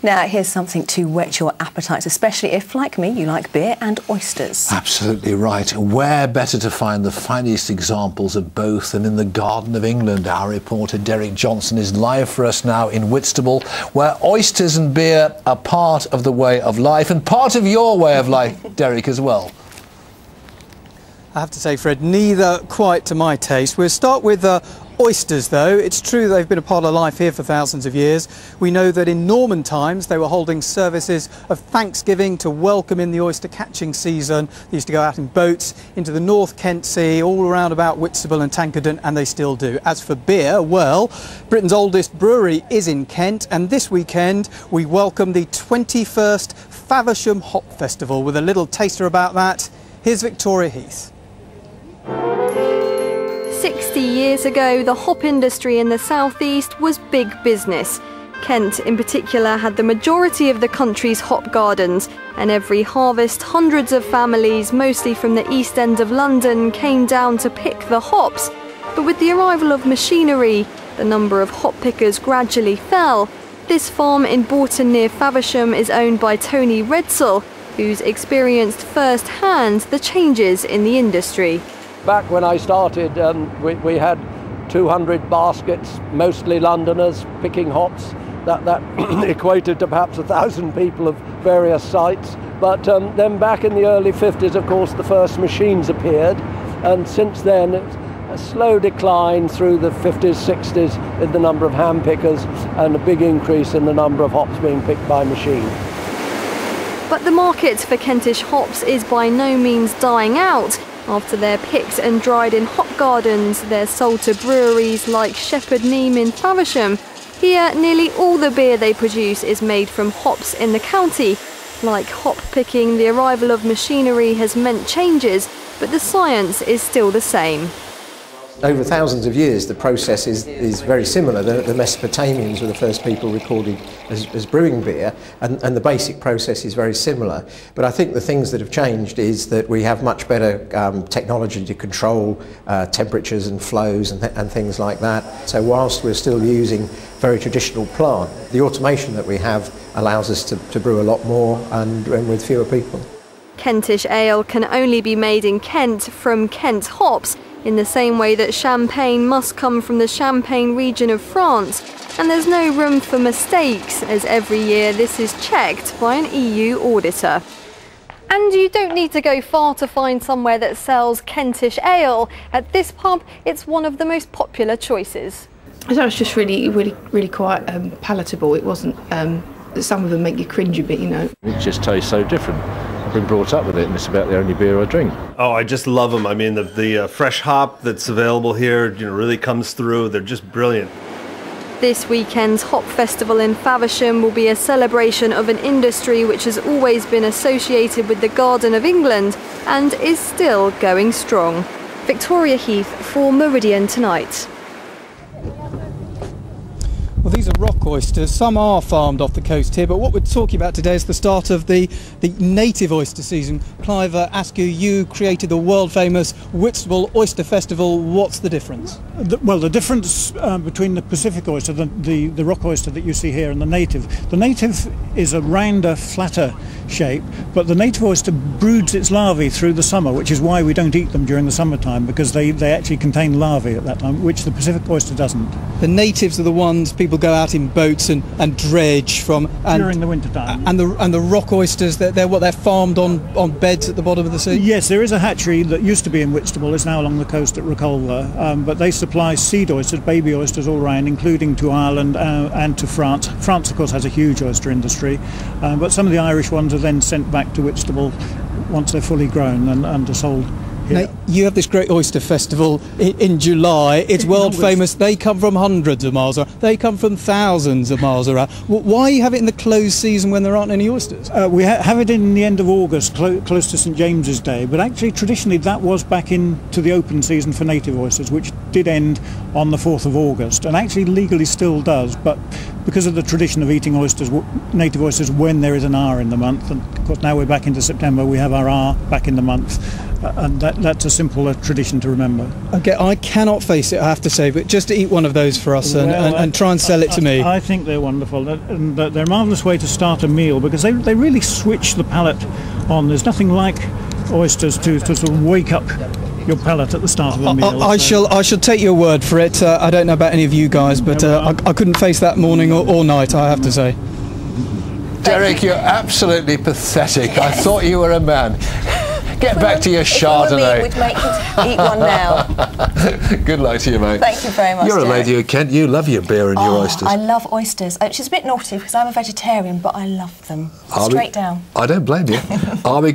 Now, here's something to whet your appetites, especially if, like me, you like beer and oysters. Absolutely right. Where better to find the finest examples of both than in the Garden of England? Our reporter Derek Johnson is live for us now in Whitstable, where oysters and beer are part of the way of life and part of your way of life, Derek, as well. I have to say, Fred, neither quite to my taste. We'll start with oysters, though. It's true they've been a part of life here for thousands of years. We know that in Norman times they were holding services of Thanksgiving to welcome in the oyster catching season. They used to go out in boats into the North Kent Sea, all around about Whitstable and Tankerton, and they still do. As for beer, well, Britain's oldest brewery is in Kent, and this weekend we welcome the 21st Faversham Hop Festival. With a little taster about that, here's Victoria Heath. 60 years ago, the hop industry in the southeast was big business. Kent in particular had the majority of the country's hop gardens, and every harvest hundreds of families, mostly from the east end of London, came down to pick the hops. But with the arrival of machinery, the number of hop pickers gradually fell. This farm in Bourton near Faversham is owned by Tony Redsell, who's experienced firsthand the changes in the industry. Back when I started, we had 200 baskets, mostly Londoners, picking hops. That equated to perhaps 1,000 people of various sites. But then back in the early 50s, of course, the first machines appeared. And since then, it's a slow decline through the 50s, 60s in the number of hand pickers and a big increase in the number of hops being picked by machine. But the market for Kentish hops is by no means dying out. After they're picked and dried in hop gardens, they're sold to breweries like Shepherd Neame in Faversham. Here, nearly all the beer they produce is made from hops in the county. Like hop picking, the arrival of machinery has meant changes, but the science is still the same. Over thousands of years, the process is very similar. The Mesopotamians were the first people recorded as brewing beer, and the basic process is very similar. But I think the things that have changed is that we have much better technology to control temperatures and flows and things like that. So whilst we're still using very traditional plant, the automation that we have allows us to brew a lot more and with fewer people. Kentish ale can only be made in Kent from Kent hops, in the same way that champagne must come from the Champagne region of France. And there's no room for mistakes, as every year this is checked by an EU auditor. And you don't need to go far to find somewhere that sells Kentish ale. At this pub, it's one of the most popular choices. I thought it was just really quite palatable. It wasn't, some of them make you cringe a bit, you know. It just tastes so different. I've been brought up with it, and it's about the only beer I drink. Oh, I just love them. I mean, the fresh hop that's available here, really comes through. They're just brilliant. This weekend's Hop Festival in Faversham will be a celebration of an industry which has always been associated with the Garden of England and is still going strong. Victoria Heath for Meridian Tonight. Well, these are rock oysters. Some are farmed off the coast here, but what we're talking about today is the start of the native oyster season. Clive Askew, you created the world-famous Whitstable Oyster Festival. What's the difference? Well, the difference between the Pacific oyster, the rock oyster that you see here, and the native is a rounder, flatter shape, but the native oyster broods its larvae through the summer, which is why we don't eat them during the summertime, because they actually contain larvae at that time, which the Pacific oyster doesn't. The natives are the ones people go out in boats and dredge from during the winter time. And the rock oysters, they're farmed on beds at the bottom of the sea? Yes, there is a hatchery that used to be in Whitstable, it's now along the coast at Recolver, but they supply seed oysters, baby oysters all round, including to Ireland and to France. France, of course, has a huge oyster industry, but some of the Irish ones are then sent back to Whitstable once they're fully grown and are sold. Now, you have this great oyster festival in July. It's world famous. They come from hundreds of miles around. They come from thousands of miles around. Why have it in the closed season when there aren't any oysters? We have it in the end of August, close to St James's Day. But actually, traditionally, that was back into the open season for native oysters, which did end on the 4th of August, and actually legally still does. But because of the tradition of eating oysters, native oysters, when there is an R in the month. And of course, now we're back into September, we have our R back in the month, and that's a simple tradition to remember. Okay, I cannot face it, I have to say, but just to eat one of those for us and try and sell it to me. I think they're wonderful, and they're a marvellous way to start a meal because they really switch the palate on. There's nothing like oysters to sort of wake up your palate at the start of a meal. I shall take your word for it. I don't know about any of you guys, but I couldn't face that morning or night, I have to say. Derek, you're absolutely pathetic. I thought you were a man. Get back to your Chardonnay. We'd make you eat one now. Good luck to you, mate. Thank you very much, You're a Derek. lady of Kent. You love your beer and your oysters. I love oysters, which is a bit naughty because I'm a vegetarian, but I love them. Straight down. I don't blame you. Are we